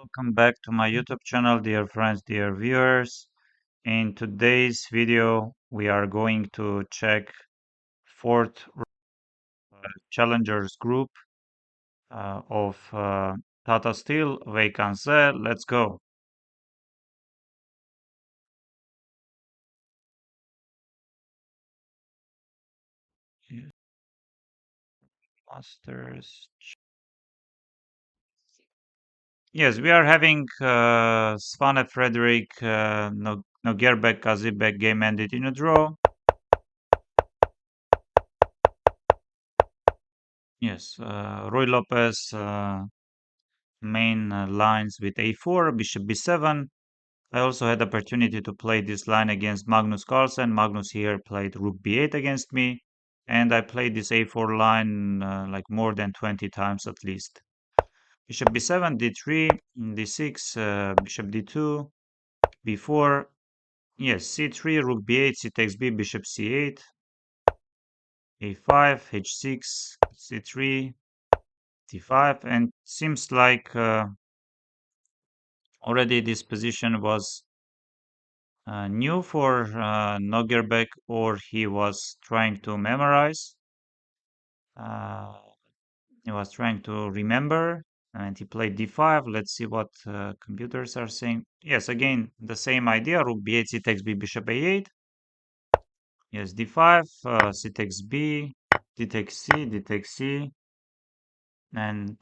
Welcome back to my YouTube channel, dear friends, dear viewers. In today's video, we are going to check fourth challengers group of Tata Steel. Vacancy. Let's go. Yeah, Masters. Yes, we are having Svane Frederick Nogerbek Kazibek game ended in a draw. Yes, Roy Lopez main lines with a4, bishop b7. I also had opportunity to play this line against Magnus Carlsen. Magnus here played rook b8 against me, and I played this a4 line like more than 20 times at least. Bishop b7, d3, d6, bishop d2, b4. Yes, c3, rook b8, c takes b, bishop c8, a5, h6, c3, d5, and seems like already this position was new for Nogerbek, or he was trying to memorize. Uh, he was trying to remember, and he played d5. Let's see what computers are saying. Yes, again, the same idea. Rook b8, c takes b, bishop a8. Yes, d5, c takes b, d takes c, d takes c, and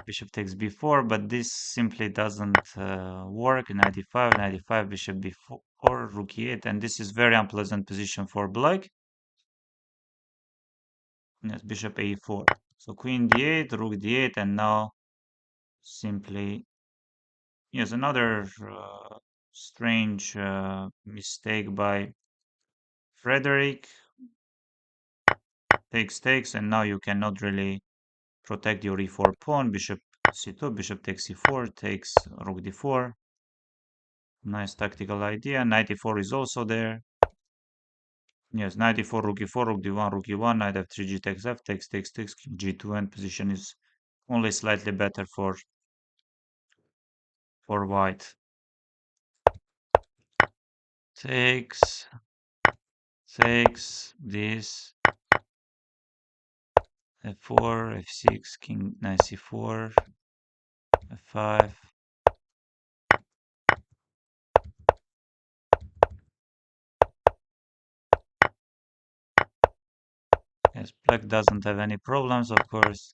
bishop takes b4, but this simply doesn't work. Knight d5, knight d5, bishop b4, rook e8, and this is very unpleasant position for black. Yes, bishop a4. So queen d8, rook d8, and now simply, yes, another strange mistake by Frederick. Takes, and now you cannot really protect your e4 pawn. Bishop c2, bishop takes c4, takes rook d4. Nice tactical idea. Knight e4 is also there. Yes, knight e4, rook e4, rook d1, rook e1, knight f3, g takes f, takes, king g2, and position is only slightly better for white. Takes this f4, f6, king knight c4, f5. Yes, black doesn't have any problems, of course,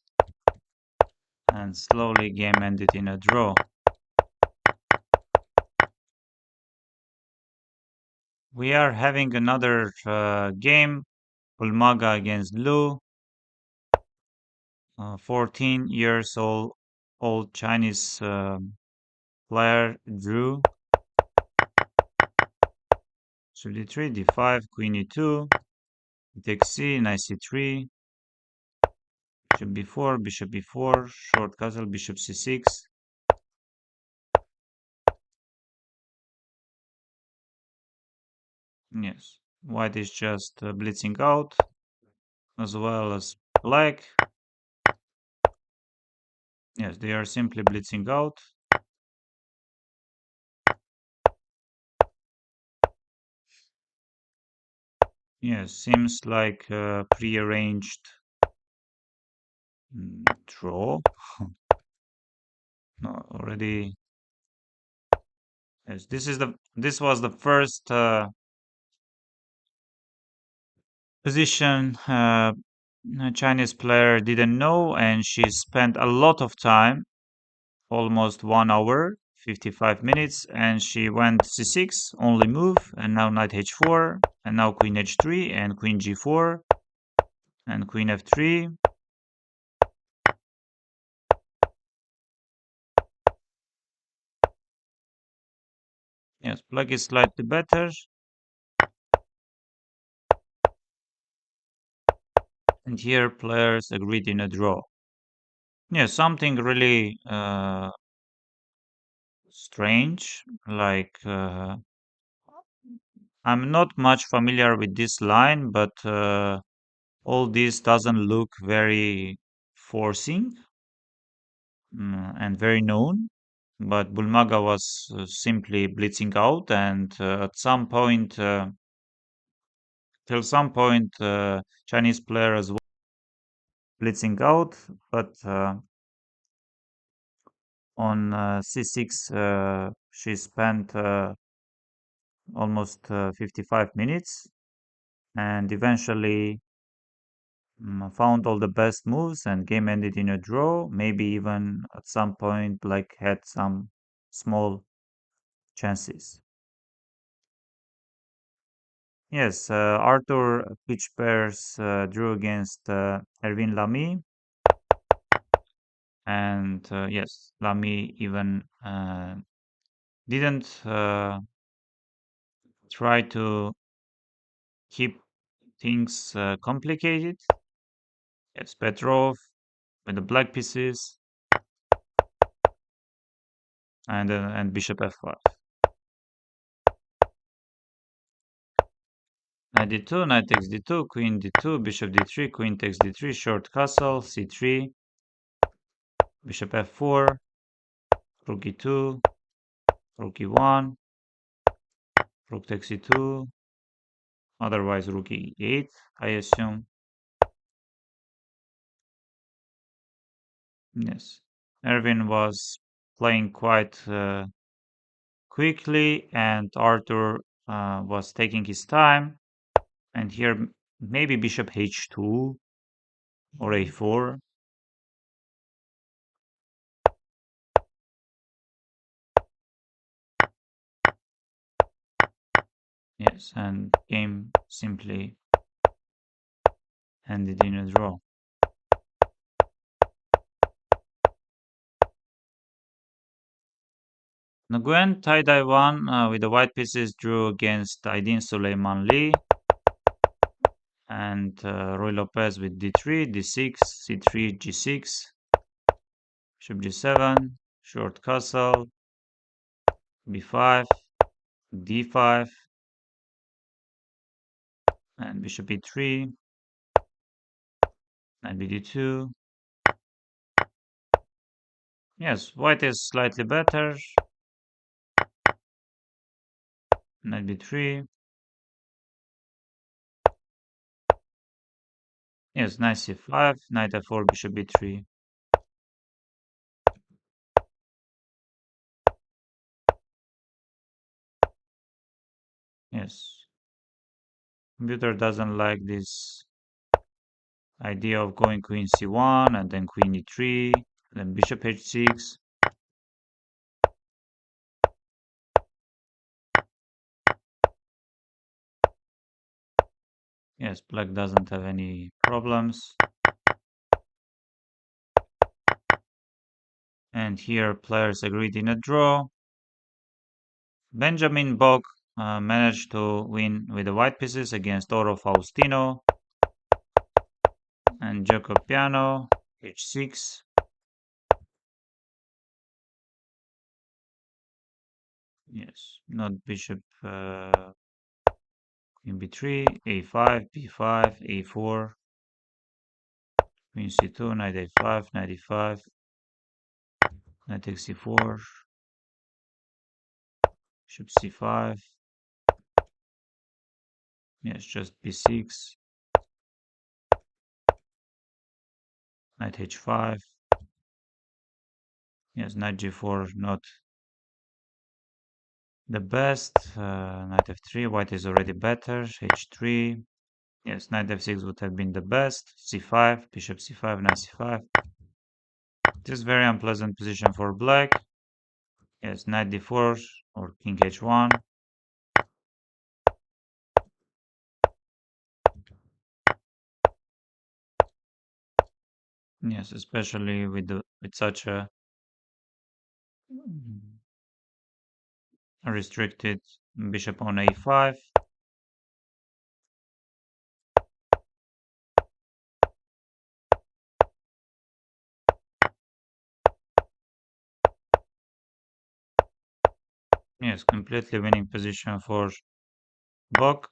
and slowly game ended in a draw. We are having another game, Ulmaga against Lu. 14 years old Chinese player drew. So d3, d5, queen e2, takes c, knight c3, bishop b4, bishop b4, short castle, bishop c6. Yes, white is just blitzing out, as well as black. Yes, they are simply blitzing out. Yes, seems like a prearranged draw. No, already. Yes, this was the first position a Chinese player didn't know, and she spent a lot of time, almost 1 hour, 55 minutes, and she went c6, only move, and now knight h4, and now queen h3, and queen g4, and queen f3. Yes, black is slightly better. And here players agreed in a draw. Yeah, something really strange, like I'm not much familiar with this line, but all this doesn't look very forcing and very known. but Bulmaga was simply blitzing out, and till some point, Chinese players were blitzing out, but on c6, she spent almost 55 minutes and eventually found all the best moves, and game ended in a draw. Maybe even at some point Black had some small chances. Yes, Arthur pitch pairs drew against Erwin Lamy, and yes, Lamy even didn't try to keep things complicated. Yes, Petrov with the black pieces and Bishop f5. Knight d2, knight takes d2, queen d2, bishop d3, queen takes d3, short castle, c3, bishop f4, rook e2, rook e1, rook takes e2, otherwise rook e8, I assume. Yes, Erwin was playing quite quickly, and Arthur was taking his time. And here maybe bishop h2 or a4. Yes, and game simply ended in a draw. Nguyen tie-dye one with the white pieces drew against Aydin Suleiman Lee and Roy Lopez with d3, d6, c3, g6, bishop g7, short castle, b5, d5, and bishop e3, knight bd2. Yes, white is slightly better. Knight b3. Yes, knight c5, knight f4, bishop b3. Yes, computer doesn't like this idea of going queen c1 and then queen e3, then bishop h6. Yes, black doesn't have any problems. And here players agreed in a draw. Benjamin Bock managed to win with the white pieces against Oro Faustino and Jacob Piano, h6. Yes, not bishop, queen b3, a5, b5, a4, queen c2, knight a5, knight e5, knight takes c4, bishop c5. Yes, just b6, knight h5. Yes, knight g4, not the best. Knight f3, white is already better. h3. Yes, knight f6 would have been the best. c5, bishop c5, knight c5. This is very unpleasant position for black. Yes, knight d4 or king h1. Yes, especially with such a restricted bishop on a5. Yes, completely winning position for Bok.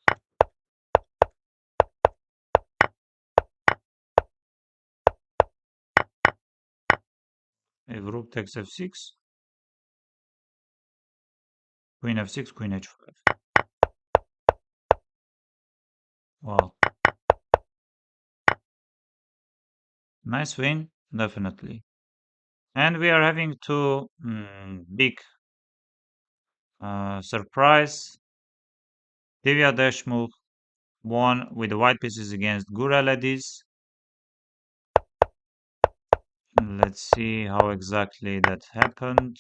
If rook takes f6, Queen f6, queen h5. Wow. Nice win, definitely. And we are having two big surprise. Divya Deshmukh won with the white pieces against Gura ladies. Let's see how exactly that happened.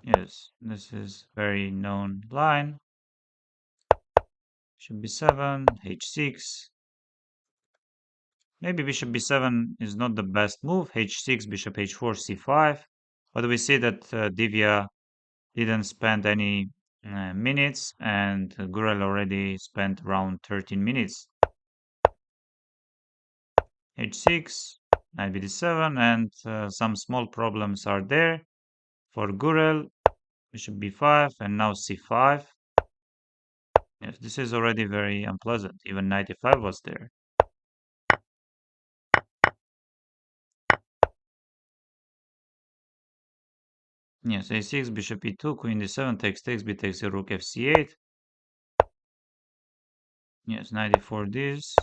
Yes, this is very known line. Bishop b7, h6. Maybe bishop b7 is not the best move. h6, bishop h4, c5. But we see that Divya didn't spend any minutes and Gurel already spent around 13 minutes. h6, knight b7, and some small problems are there for Gurel. Bishop b5 and now c5. Yes, this is already very unpleasant. Even knight e5 was there. Yes, a6, bishop e2, queen d7, takes, b takes a rook fc8. Yes, knight e4 this.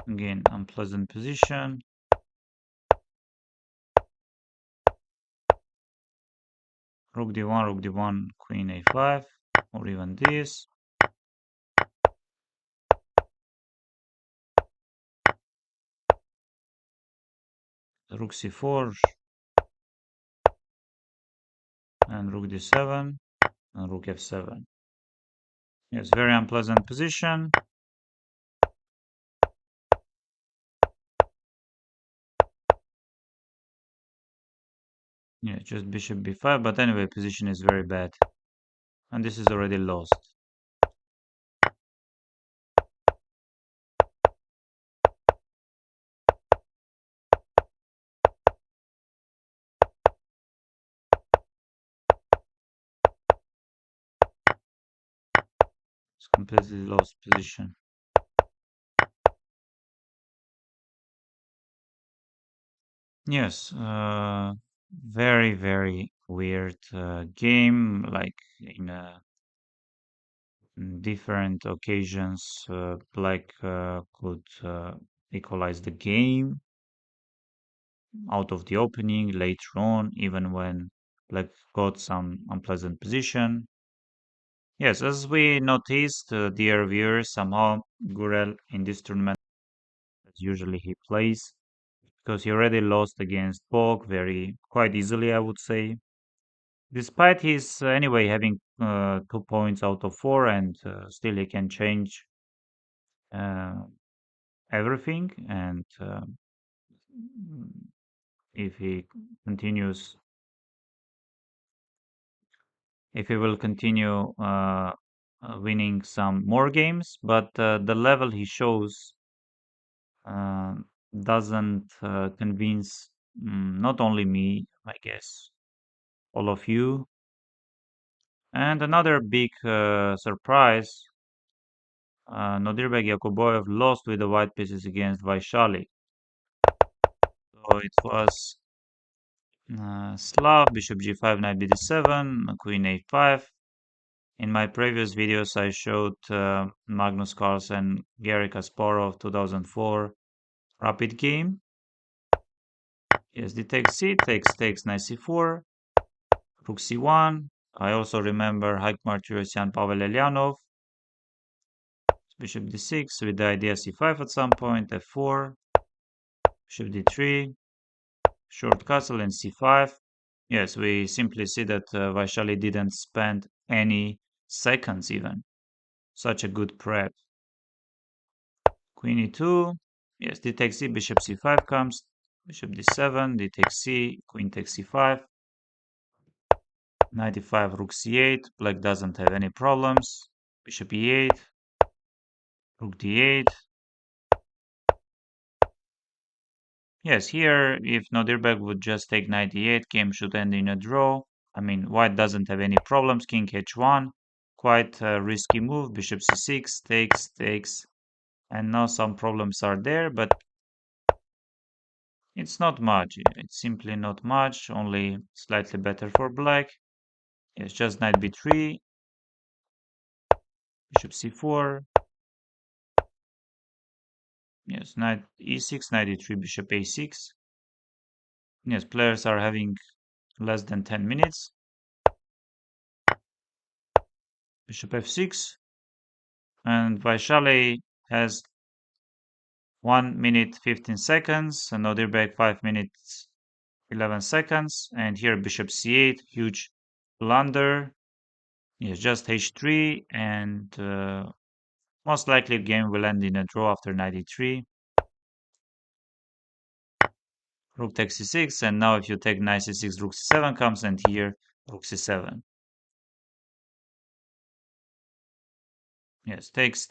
Again, unpleasant position. Rook d1, queen a5, or even this. Rook c4, and rook d7, and rook f7. Yes, very unpleasant position. Yeah, just bishop b5, but anyway, position is very bad. And this is already lost. It's completely lost position. Yes, very, very weird game. Like in different occasions, Black could equalize the game out of the opening later on, even when Black got some unpleasant position. Yes, as we noticed, dear viewers, somehow Gurel in this tournament, as usually he plays, because he already lost against Bog very quite easily, I would say. Despite his anyway having 2 points out of four, and still he can change uh, everything. And if he continues, if he will continue winning some more games, but the level he shows uh, doesn't convince not only me, I guess, all of you. And another big surprise, Nodirbek Yakuboyev lost with the white pieces against Vaishali. So it was Slav, bishop g5, knight b7, queen a5. In my previous videos, I showed Magnus Carlsen, Gary Kasparov 2004 rapid game. Yes, d takes c, takes knight c4, rook c1. I also remember Haik Martirosyan, Pavel Elyanov, bishop d6 with the idea c5 at some point, f4, bishop d3, short castle and c5. Yes, we simply see that Vaishali didn't spend any seconds even. Such a good prep. Queen e2. Yes, d takes c, bishop c5 comes. Bishop d7, d takes c, queen takes c5. Knight e5, rook c8. Black doesn't have any problems. Bishop e8, rook d8. Yes, here, if Nodirbek would just take knight e8, game should end in a draw. I mean, white doesn't have any problems. King h1, quite a risky move. Bishop c6, takes, and now some problems are there, but It's not much. It's simply not much, only slightly better for black. It's just knight b3, bishop c4. Yes, knight e6, knight e3, bishop a6. Yes, players are having less than 10 minutes. Bishop f6. And Vaishali has 1 minute 15 seconds, and Oderbek 5 minutes 11 seconds. And here bishop c8, huge blunder. Yes, just h3, and most likely game will end in a draw after knight e3. Rook takes c6, and now if you take knight c6, rook c7 comes, and here rook c7. Yes, takes.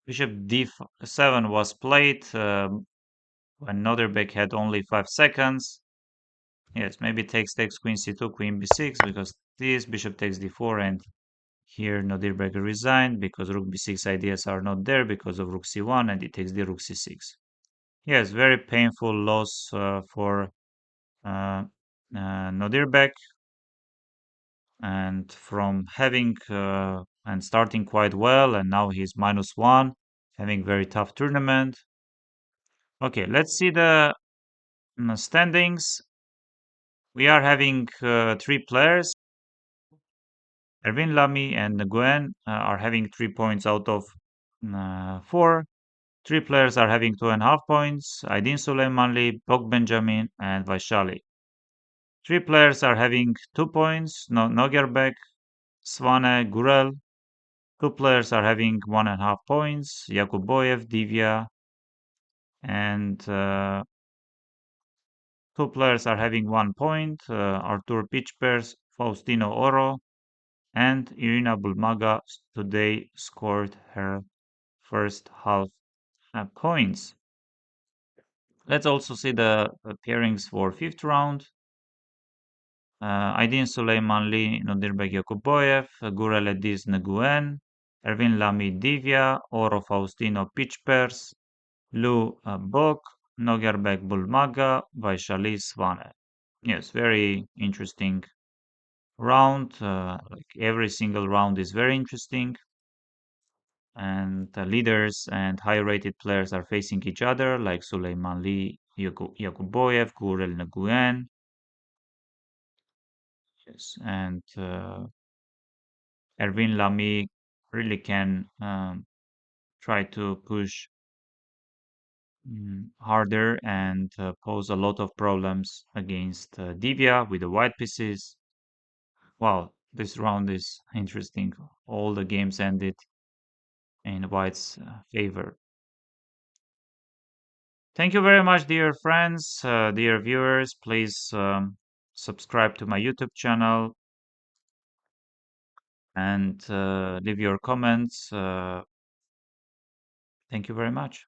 Bishop d7 was played when Noderbek had only 5 seconds. Yes, maybe takes queen c2, queen b6, because this bishop takes d4, and here Noderbek resigned because rook b6 ideas are not there because of rook c1, and it takes the rook c6. Yes, very painful loss for Nodirbek, and from having and starting quite well, and now he's -1, having very tough tournament. Okay, let's see the standings. We are having 3 players. Erwin Lamy and Nguyen are having 3 points out of 4. 3 players are having 2.5 points. Aydin Suleimanli, Bog Benjamin, and Vaishali. 3 players are having 2 points. Nogerbek, Svane, Gurel. 2 players are having 1.5 points. Yakuboyev, Divya, and 2 players are having 1 point. Artur Pichpers, Faustino Oro, and Irina Bulmaga today scored her first half points. Let's also see the pairings for fifth round. Aydin Suleimanli, Nodirbek Yakuboyev, Gurel Ediz Nguyen, Ervin Lami Divya, Oro Faustino Pichpers, Lu Bok, Nogerbek Bulmaga, Vaishali Svane. Yes, very interesting round. Like every single round is very interesting, and the leaders and high-rated players are facing each other, like Suleimanli Yakuboyev, Gurel Nguyen. Yes, and Erwin Lamy really can try to push harder and pose a lot of problems against Divya with the white pieces. Wow, this round is interesting. All the games ended in white's favor. Thank you very much, dear friends, dear viewers. Please subscribe to my YouTube channel and leave your comments. Thank you very much.